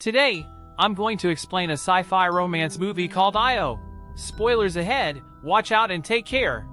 Today, I'm going to explain a sci-fi romance movie called Io. Spoilers ahead, watch out and take care.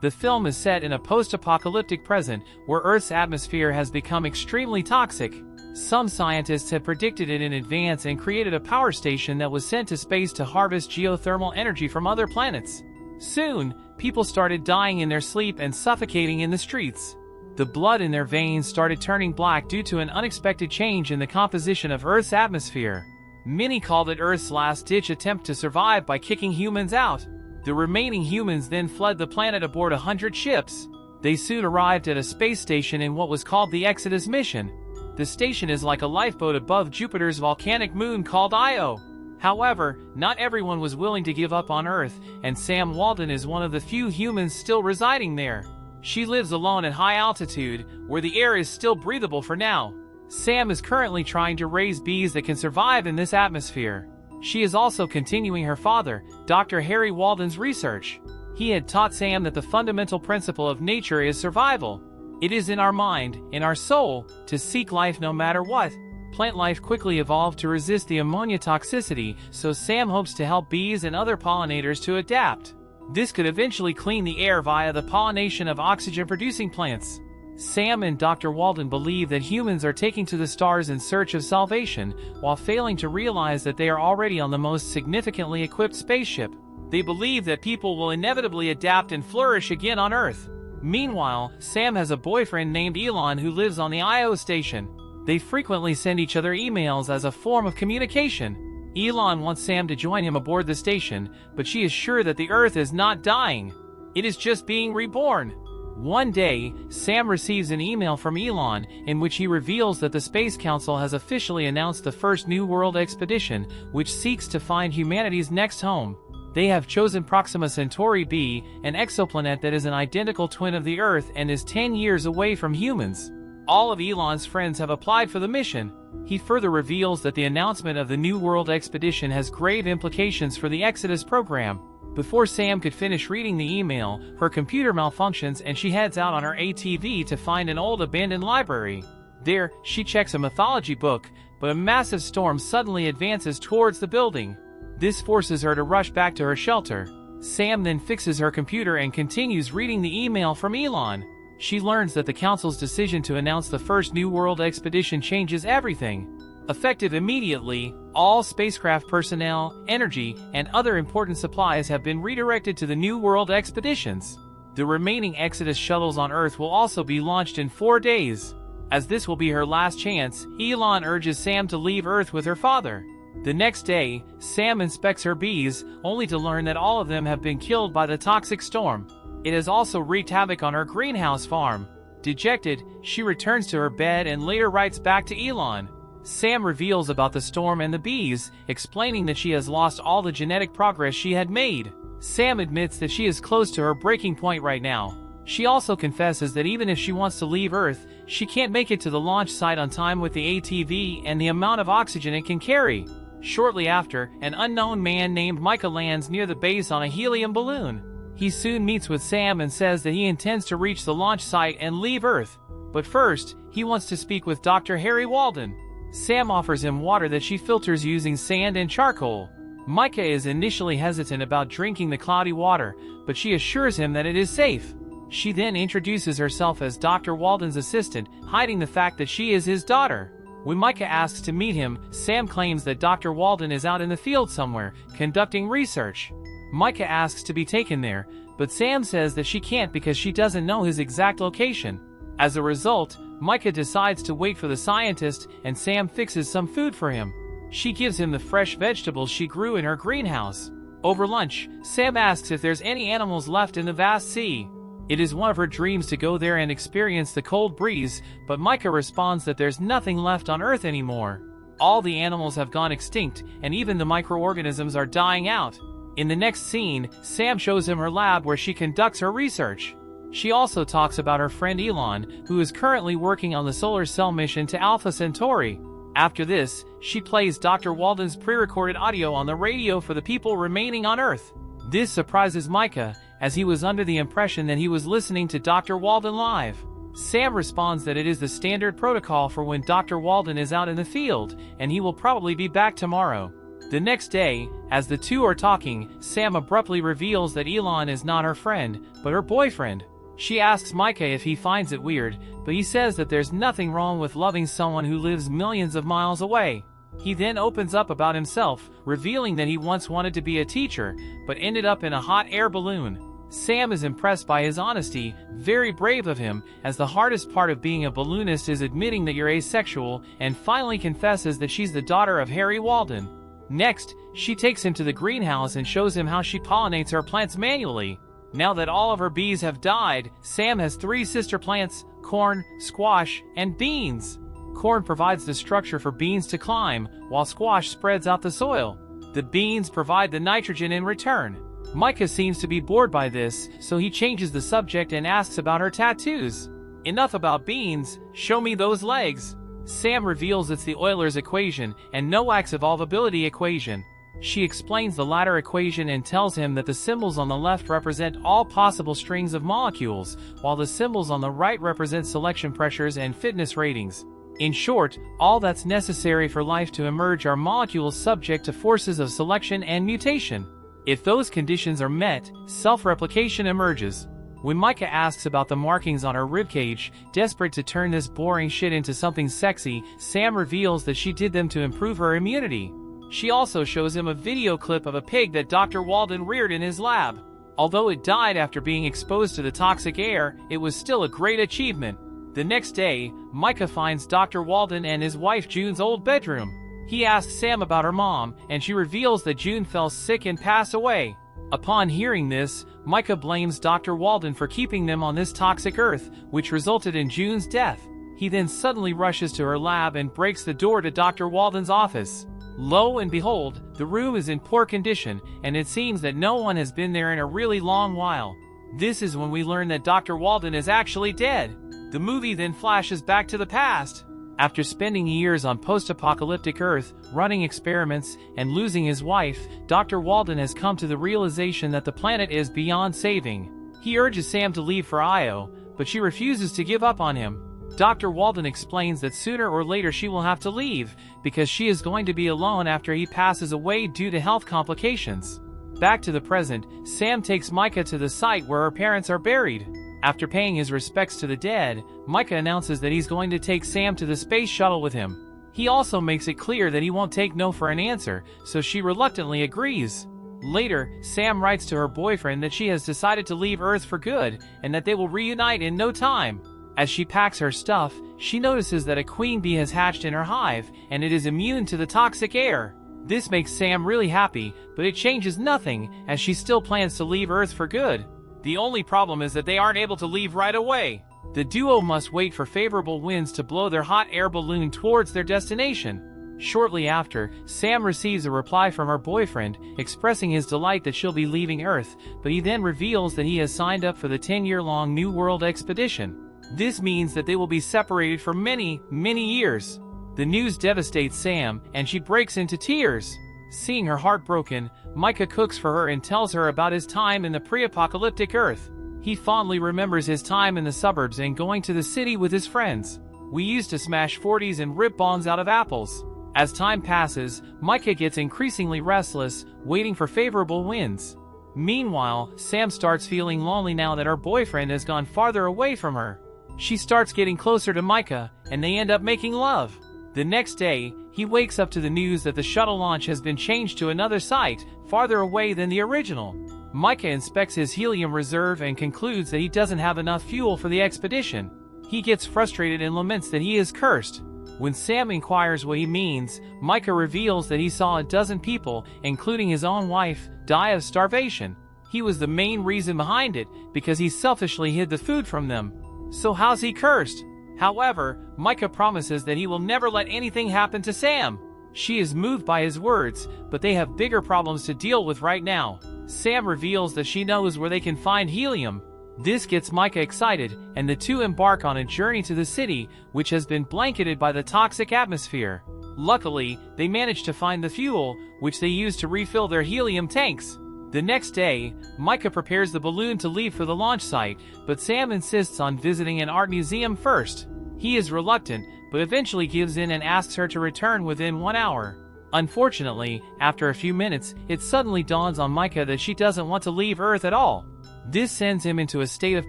The film is set in a post-apocalyptic present where Earth's atmosphere has become extremely toxic. Some scientists have predicted it in advance and created a power station that was sent to space to harvest geothermal energy from other planets. Soon, people started dying in their sleep and suffocating in the streets. The blood in their veins started turning black due to an unexpected change in the composition of Earth's atmosphere. Many called it Earth's last-ditch attempt to survive by kicking humans out. The remaining humans then fled the planet aboard 100 ships. They soon arrived at a space station in what was called the Exodus mission. The station is like a lifeboat above Jupiter's volcanic moon called Io. However, not everyone was willing to give up on Earth, and Sam Walden is one of the few humans still residing there. She lives alone at high altitude, where the air is still breathable for now. Sam is currently trying to raise bees that can survive in this atmosphere. She is also continuing her father, Dr. Harry Walden's research. He had taught Sam that the fundamental principle of nature is survival. It is in our mind, in our soul, to seek life no matter what. Plant life quickly evolved to resist the ammonia toxicity, so Sam hopes to help bees and other pollinators to adapt. This could eventually clean the air via the pollination of oxygen-producing plants. Sam and Dr. Walden believe that humans are taking to the stars in search of salvation, while failing to realize that they are already on the most significantly equipped spaceship. They believe that people will inevitably adapt and flourish again on Earth. Meanwhile, Sam has a boyfriend named Elon who lives on the Io station. They frequently send each other emails as a form of communication. Elon wants Sam to join him aboard the station, but she is sure that the Earth is not dying. It is just being reborn. One day, Sam receives an email from Elon, in which he reveals that the Space Council has officially announced the first New World expedition, which seeks to find humanity's next home. They have chosen Proxima Centauri b, an exoplanet that is an identical twin of the Earth and is 10 years away from humans. All of Elon's friends have applied for the mission. He further reveals that the announcement of the New World expedition has grave implications for the Exodus program. Before Sam could finish reading the email, her computer malfunctions and she heads out on her ATV to find an old abandoned library. There, she checks a mythology book, but a massive storm suddenly advances towards the building. This forces her to rush back to her shelter. Sam then fixes her computer and continues reading the email from Elon. She learns that the Council's decision to announce the first New World expedition changes everything. Effective immediately, all spacecraft personnel, energy, and other important supplies have been redirected to the New World expeditions. The remaining Exodus shuttles on Earth will also be launched in 4 days. As this will be her last chance, Elon urges Sam to leave Earth with her father. The next day, Sam inspects her bees, only to learn that all of them have been killed by the toxic storm. It has also wreaked havoc on her greenhouse farm. Dejected, she returns to her bed and later writes back to Elon. Sam reveals about the storm and the bees, explaining that she has lost all the genetic progress she had made. Sam admits that she is close to her breaking point right now. She also confesses that even if she wants to leave Earth, she can't make it to the launch site on time with the ATV and the amount of oxygen it can carry. Shortly after, an unknown man named Micah lands near the base on a helium balloon. He soon meets with Sam and says that he intends to reach the launch site and leave Earth. But first, he wants to speak with Dr. Harry Walden. Sam offers him water that she filters using sand and charcoal. Micah is initially hesitant about drinking the cloudy water, but she assures him that it is safe. She then introduces herself as Dr. Walden's assistant, hiding the fact that she is his daughter. When Micah asks to meet him, Sam claims that Dr. Walden is out in the field somewhere, conducting research. Micah asks to be taken there, but Sam says that she can't because she doesn't know his exact location. As a result, Micah decides to wait for the scientist, and Sam fixes some food for him. She gives him the fresh vegetables she grew in her greenhouse. Over lunch, Sam asks if there's any animals left in the vast sea. It is one of her dreams to go there and experience the cold breeze, but Micah responds that there's nothing left on Earth anymore. All the animals have gone extinct, and even the microorganisms are dying out. In the next scene, Sam shows him her lab where she conducts her research. She also talks about her friend Elon, who is currently working on the solar cell mission to Alpha Centauri. After this, she plays Dr. Walden's pre-recorded audio on the radio for the people remaining on Earth. This surprises Micah, as he was under the impression that he was listening to Dr. Walden live. Sam responds that it is the standard protocol for when Dr. Walden is out in the field, and he will probably be back tomorrow. The next day, as the two are talking, Sam abruptly reveals that Elon is not her friend, but her boyfriend. She asks Micah if he finds it weird, but he says that there's nothing wrong with loving someone who lives millions of miles away. He then opens up about himself, revealing that he once wanted to be a teacher, but ended up in a hot air balloon. Sam is impressed by his honesty, very brave of him, as the hardest part of being a balloonist is admitting that you're asexual, and finally confesses that she's the daughter of Harry Walden. Next, she takes him to the greenhouse and shows him how she pollinates her plants manually. Now that all of her bees have died, Sam has 3 sister plants: corn, squash, and beans. Corn provides the structure for beans to climb, while squash spreads out the soil. The beans provide the nitrogen in return. Micah seems to be bored by this, so he changes the subject and asks about her tattoos. Enough about beans, show me those legs. Sam reveals it's the Euler's equation and Nowak's evolvability equation. She explains the latter equation and tells him that the symbols on the left represent all possible strings of molecules, while the symbols on the right represent selection pressures and fitness ratings. In short, all that's necessary for life to emerge are molecules subject to forces of selection and mutation. If those conditions are met, self-replication emerges. When Micah asks about the markings on her ribcage, desperate to turn this boring shit into something sexy, Sam reveals that she did them to improve her immunity. She also shows him a video clip of a pig that Dr. Walden reared in his lab. Although it died after being exposed to the toxic air, it was still a great achievement. The next day, Micah finds Dr. Walden and his wife June's old bedroom. He asks Sam about her mom, and she reveals that June fell sick and passed away. Upon hearing this, Micah blames Dr. Walden for keeping them on this toxic earth, which resulted in June's death. He then suddenly rushes to her lab and breaks the door to Dr. Walden's office. Lo and behold, the room is in poor condition, and it seems that no one has been there in a really long while. This is when we learn that Dr. Walden is actually dead. The movie then flashes back to the past. After spending years on post-apocalyptic Earth, running experiments, and losing his wife, Dr. Walden has come to the realization that the planet is beyond saving. He urges Sam to leave for Io, but she refuses to give up on him. Dr. Walden explains that sooner or later she will have to leave, because she is going to be alone after he passes away due to health complications. Back to the present, Sam takes Micah to the site where her parents are buried. After paying his respects to the dead, Micah announces that he's going to take Sam to the space shuttle with him. He also makes it clear that he won't take no for an answer, so she reluctantly agrees. Later, Sam writes to her boyfriend that she has decided to leave Earth for good, and that they will reunite in no time. As she packs her stuff, she notices that a queen bee has hatched in her hive, and it is immune to the toxic air. This makes Sam really happy, but it changes nothing, as she still plans to leave Earth for good. The only problem is that they aren't able to leave right away. The duo must wait for favorable winds to blow their hot air balloon towards their destination. Shortly after, Sam receives a reply from her boyfriend, expressing his delight that she'll be leaving Earth, but he then reveals that he has signed up for the 10-year-long New World expedition. This means that they will be separated for many, many years. The news devastates Sam, and she breaks into tears. Seeing her heart broken, Micah cooks for her and tells her about his time in the pre-apocalyptic Earth. He fondly remembers his time in the suburbs and going to the city with his friends. We used to smash 40s and rip bombs out of apples. As time passes, Micah gets increasingly restless, waiting for favorable winds. Meanwhile, Sam starts feeling lonely now that her boyfriend has gone farther away from her. She starts getting closer to Micah, and they end up making love. The next day, he wakes up to the news that the shuttle launch has been changed to another site, farther away than the original. Micah inspects his helium reserve and concludes that he doesn't have enough fuel for the expedition. He gets frustrated and laments that he is cursed. When Sam inquires what he means, Micah reveals that he saw a dozen people, including his own wife, die of starvation. He was the main reason behind it, because he selfishly hid the food from them. So how's he cursed? However, Micah promises that he will never let anything happen to Sam. She is moved by his words, but they have bigger problems to deal with right now. Sam reveals that she knows where they can find helium. This gets Micah excited, and the two embark on a journey to the city, which has been blanketed by the toxic atmosphere. Luckily, they manage to find the fuel, which they use to refill their helium tanks. The next day, Micah prepares the balloon to leave for the launch site, but Sam insists on visiting an art museum first. He is reluctant, but eventually gives in and asks her to return within 1 hour. Unfortunately, after a few minutes, it suddenly dawns on Micah that she doesn't want to leave Earth at all. This sends him into a state of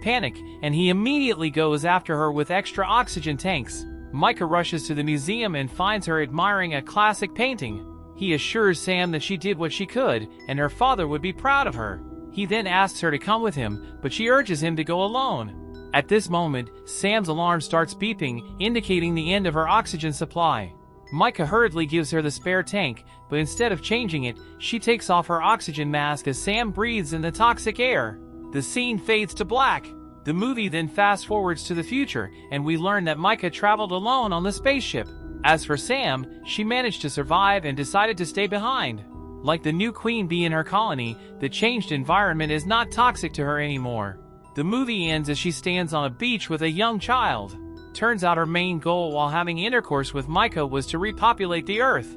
panic, and he immediately goes after her with extra oxygen tanks. Micah rushes to the museum and finds her admiring a classic painting. He assures Sam that she did what she could, and her father would be proud of her. He then asks her to come with him, but she urges him to go alone. At this moment, Sam's alarm starts beeping, indicating the end of her oxygen supply. Micah hurriedly gives her the spare tank, but instead of changing it, she takes off her oxygen mask as Sam breathes in the toxic air. The scene fades to black. The movie then fast-forwards to the future, and we learn that Micah traveled alone on the spaceship. As for Sam, she managed to survive and decided to stay behind. Like the new queen bee in her colony, the changed environment is not toxic to her anymore. The movie ends as she stands on a beach with a young child. Turns out her main goal while having intercourse with Micah was to repopulate the Earth.